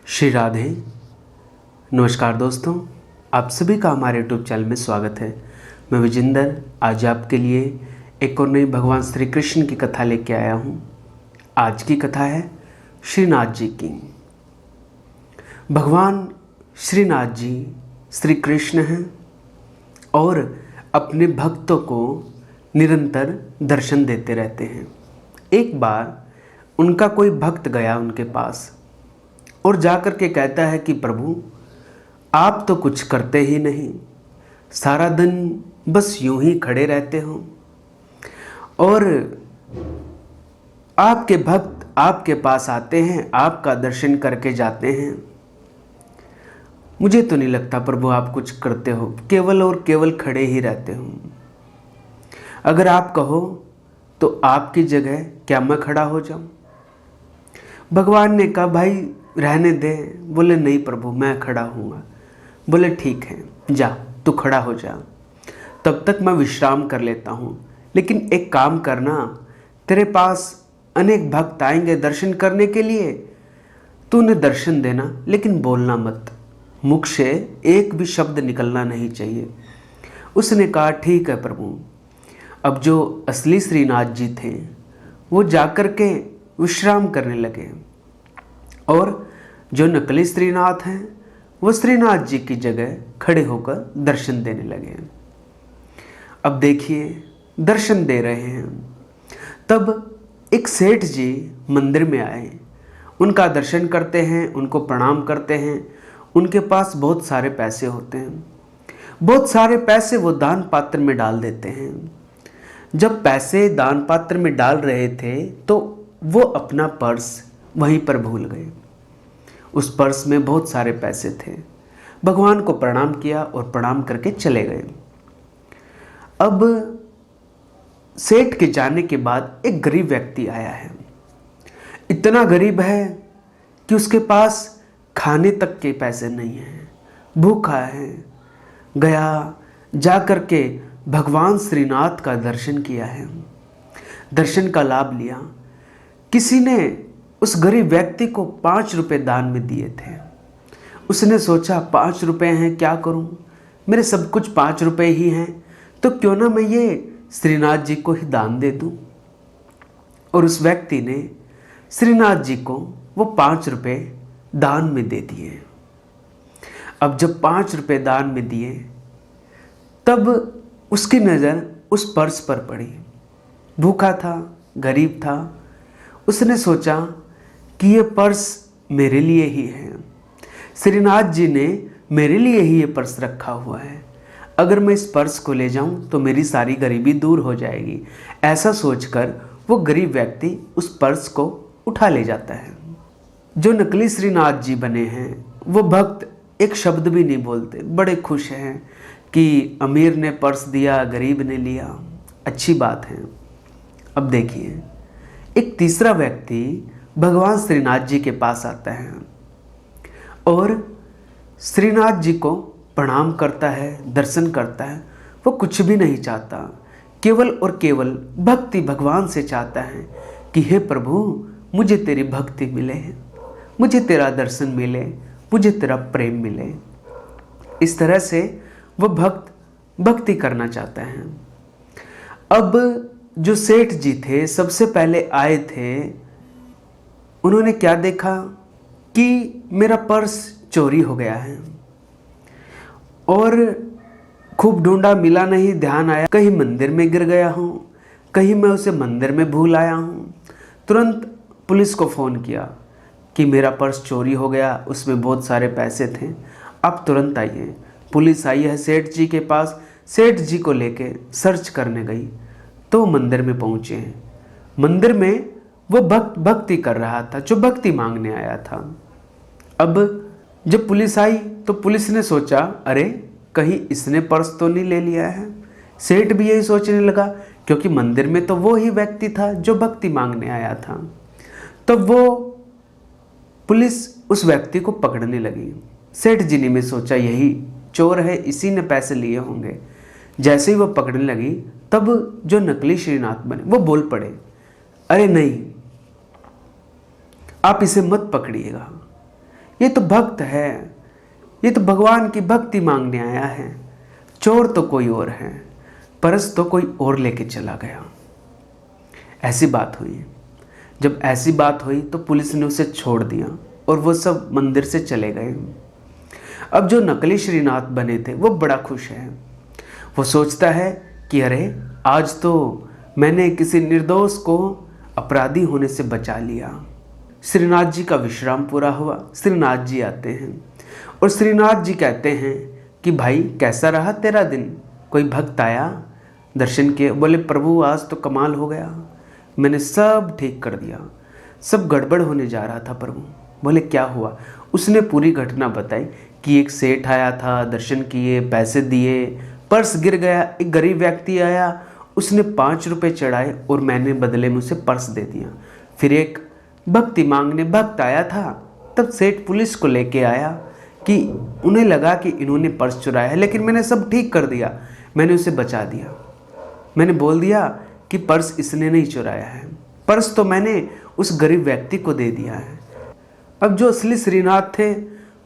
श्री राधे। नमस्कार दोस्तों, आप सभी का हमारे यूट्यूब चैनल में स्वागत है। मैं विजेंद्र आज आपके लिए एक और नई भगवान श्री कृष्ण की कथा लेके आया हूँ। आज की कथा है श्रीनाथ जी की। भगवान श्रीनाथ जी श्री कृष्ण हैं और अपने भक्तों को निरंतर दर्शन देते रहते हैं। एक बार उनका कोई भक्त गया उनके पास और जाकर के कहता है कि प्रभु, आप तो कुछ करते ही नहीं, सारा दिन बस यूं ही खड़े रहते हो और आपके भक्त आपके पास आते हैं, आपका दर्शन करके जाते हैं। मुझे तो नहीं लगता प्रभु आप कुछ करते हो, केवल और केवल खड़े ही रहते हो। अगर आप कहो तो आपकी जगह क्या मैं खड़ा हो जाऊं? भगवान ने कहा भाई रहने दे। बोले नहीं प्रभु, मैं खड़ा हूँगा। बोले ठीक है, जा तू खड़ा हो जा, तब तक मैं विश्राम कर लेता हूँ। लेकिन एक काम करना, तेरे पास अनेक भक्त आएंगे दर्शन करने के लिए, तू उन्हें दर्शन देना, लेकिन बोलना मत, मुख से एक भी शब्द निकलना नहीं चाहिए। उसने कहा ठीक है प्रभु। अब जो असली श्रीनाथ जी थे वो जाकर के विश्राम करने लगे और जो नकली श्रीनाथ हैं वो श्रीनाथ जी की जगह खड़े होकर दर्शन देने लगे। अब देखिए दर्शन दे रहे हैं, तब एक सेठ जी मंदिर में आए, उनका दर्शन करते हैं, उनको प्रणाम करते हैं। उनके पास बहुत सारे पैसे होते हैं, बहुत सारे पैसे वो दान पात्र में डाल देते हैं। जब पैसे दान पात्र में डाल रहे थे तो वो अपना पर्स वहीं पर भूल गए। उस पर्स में बहुत सारे पैसे थे। भगवान को प्रणाम किया और प्रणाम करके चले गए। अब सेठ के जाने के बाद एक गरीब व्यक्ति आया है। इतना गरीब है कि उसके पास खाने तक के पैसे नहीं हैं, भूखा है। गया, जा कर के भगवान श्रीनाथ का दर्शन किया है, दर्शन का लाभ लिया। किसी ने उस गरीब व्यक्ति को 5 रुपए दान में दिए थे। उसने सोचा 5 रुपए हैं, क्या करूं, मेरे सब कुछ 5 रुपए ही हैं, तो क्यों ना मैं ये श्रीनाथ जी को ही दान दे दूं। और उस व्यक्ति ने श्रीनाथ जी को वो 5 रुपए दान में दे दिए। अब जब 5 रुपए दान में दिए तब उसकी नज़र उस पर्स पर पड़ी। भूखा था, गरीब था। उसने सोचा कि ये पर्स मेरे लिए ही है, श्रीनाथ जी ने मेरे लिए ही ये पर्स रखा हुआ है, अगर मैं इस पर्स को ले जाऊं तो मेरी सारी गरीबी दूर हो जाएगी। ऐसा सोचकर वो गरीब व्यक्ति उस पर्स को उठा ले जाता है। जो नकली श्रीनाथ जी बने हैं वो भक्त एक शब्द भी नहीं बोलते, बड़े खुश हैं कि अमीर ने पर्स दिया, गरीब ने लिया, अच्छी बात है। अब देखिए एक तीसरा व्यक्ति भगवान श्रीनाथ जी के पास आता है और श्रीनाथ जी को प्रणाम करता है, दर्शन करता है। वो कुछ भी नहीं चाहता, केवल और केवल भक्ति भगवान से चाहता है कि हे प्रभु, मुझे तेरी भक्ति मिले, मुझे तेरा दर्शन मिले, मुझे तेरा प्रेम मिले। इस तरह से वो भक्त भक्ति करना चाहता है। अब जो सेठ जी थे सबसे पहले आए थे, उन्होंने क्या देखा कि मेरा पर्स चोरी हो गया है और खूब ढूंढा, मिला नहीं। ध्यान आया कहीं मंदिर में गिर गया हूँ, कहीं मैं उसे मंदिर में भूल आया हूँ। तुरंत पुलिस को फ़ोन किया कि मेरा पर्स चोरी हो गया, उसमें बहुत सारे पैसे थे, आप तुरंत आइए। पुलिस आई है सेठ जी के पास। सेठ जी को लेके सर्च करने गई तो मंदिर में पहुँचे हैं। मंदिर में वो भक्त भक्ति कर रहा था, जो भक्ति मांगने आया था। अब जब पुलिस आई तो पुलिस ने सोचा अरे कहीं इसने पर्स तो नहीं ले लिया है। सेठ भी यही सोचने लगा, क्योंकि मंदिर में तो वो ही व्यक्ति था जो भक्ति मांगने आया था। तब वो पुलिस उस व्यक्ति को पकड़ने लगी। सेठ जी ने भी सोचा यही चोर है, इसी ने पैसे लिए होंगे। जैसे ही वो पकड़ने लगी तब जो नकली श्रीनाथ बने वो बोल पड़े, अरे नहीं, आप इसे मत पकड़िएगा, ये तो भक्त है, ये तो भगवान की भक्ति मांगने आया है, चोर तो कोई और है, पर्स तो कोई और लेके चला गया। ऐसी बात हुई। जब ऐसी बात हुई तो पुलिस ने उसे छोड़ दिया और वो सब मंदिर से चले गए। अब जो नकली श्रीनाथ बने थे वो बड़ा खुश है। वो सोचता है कि अरे आज तो मैंने किसी निर्दोष को अपराधी होने से बचा लिया। श्रीनाथ जी का विश्राम पूरा हुआ। श्रीनाथ जी आते हैं और श्रीनाथ जी कहते हैं कि भाई कैसा रहा तेरा दिन? कोई भक्त आया, दर्शन किए? बोले प्रभु आज तो कमाल हो गया, मैंने सब ठीक कर दिया, सब गड़बड़ होने जा रहा था प्रभु। बोले क्या हुआ? उसने पूरी घटना बताई कि एक सेठ आया था, दर्शन किए, पैसे दिए, पर्स गिर गया, एक गरीब व्यक्ति आया, उसने 5 रुपये चढ़ाए और मैंने बदले में उसे पर्स दे दिया। फिर एक भक्ति मांगने भक्त आया था, तब सेठ पुलिस को लेके आया कि उन्हें लगा कि इन्होंने पर्स चुराया है, लेकिन मैंने सब ठीक कर दिया, मैंने उसे बचा दिया। मैंने बोल दिया कि पर्स इसने नहीं चुराया है, पर्स तो मैंने उस गरीब व्यक्ति को दे दिया है। अब जो असली श्रीनाथ थे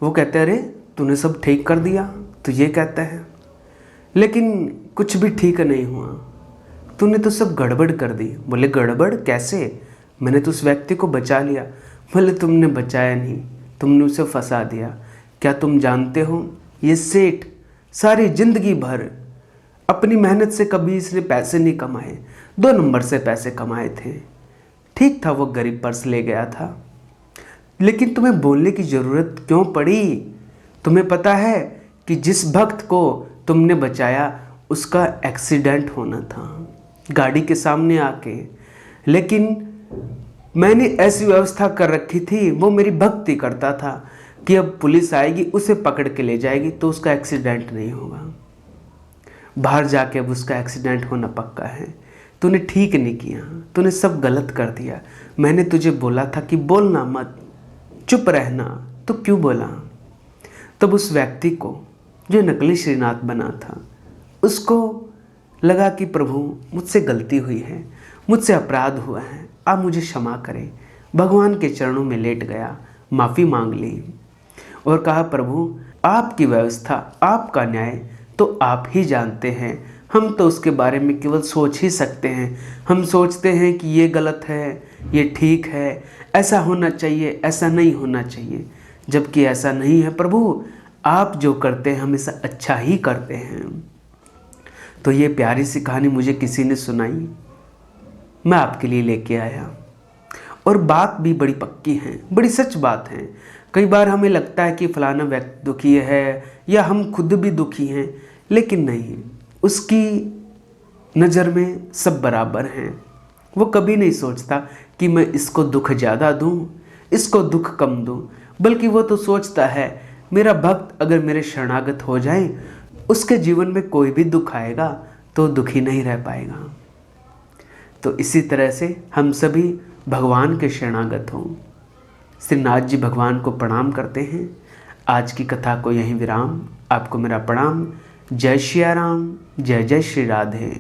वो कहते अरे तूने सब ठीक कर दिया, तो ये कहता है लेकिन कुछ भी ठीक नहीं हुआ, तूने तो सब गड़बड़ कर दी। बोले गड़बड़ कैसे? मैंने तो उस व्यक्ति को बचा लिया। बोले तुमने बचाया नहीं, तुमने उसे फंसा दिया। क्या तुम जानते हो ये सेठ सारी जिंदगी भर अपनी मेहनत से कभी इसने पैसे नहीं कमाए, 2 नंबर से पैसे कमाए थे। ठीक था वो गरीब पर्स ले गया था, लेकिन तुम्हें बोलने की ज़रूरत क्यों पड़ी? तुम्हें पता है कि जिस भक्त को तुमने बचाया उसका एक्सीडेंट होना था गाड़ी के सामने आके, लेकिन मैंने ऐसी व्यवस्था कर रखी थी, वो मेरी भक्ति करता था कि अब पुलिस आएगी उसे पकड़ के ले जाएगी तो उसका एक्सीडेंट नहीं होगा। बाहर जाके अब उसका एक्सीडेंट होना पक्का है। तूने ठीक नहीं किया, तूने सब गलत कर दिया। मैंने तुझे बोला था कि बोलना मत, चुप रहना, तो क्यों बोला? तब उस व्यक्ति को जो नकली श्रीनाथ बना था उसको लगा कि प्रभु मुझसे गलती हुई है, मुझसे अपराध हुआ है, आप मुझे क्षमा करें। भगवान के चरणों में लेट गया, माफ़ी मांग ली और कहा प्रभु आपकी व्यवस्था, आपका न्याय तो आप ही जानते हैं, हम तो उसके बारे में केवल सोच ही सकते हैं। हम सोचते हैं कि ये गलत है, ये ठीक है, ऐसा होना चाहिए, ऐसा नहीं होना चाहिए, जबकि ऐसा नहीं है। प्रभु आप जो करते हैं हमेशा अच्छा ही करते हैं। तो ये प्यारी सी कहानी मुझे किसी ने सुनाई, मैं आपके लिए लेके आया और बात भी बड़ी पक्की है, बड़ी सच बात है। कई बार हमें लगता है कि फलाना व्यक्ति दुखी है या हम खुद भी दुखी हैं, लेकिन नहीं, उसकी नज़र में सब बराबर हैं। वो कभी नहीं सोचता कि मैं इसको दुख ज़्यादा दूं, इसको दुख कम दूं, बल्कि वो तो सोचता है मेरा भक्त अगर मेरे शरणागत हो जाए, उसके जीवन में कोई भी दुख आएगा तो दुखी नहीं रह पाएगा। तो इसी तरह से हम सभी भगवान के शरणागत हों। श्रीनाथ जी भगवान को प्रणाम करते हैं। आज की कथा को यहीं विराम। आपको मेरा प्रणाम। जय श्री राम, जय जय श्री राधे।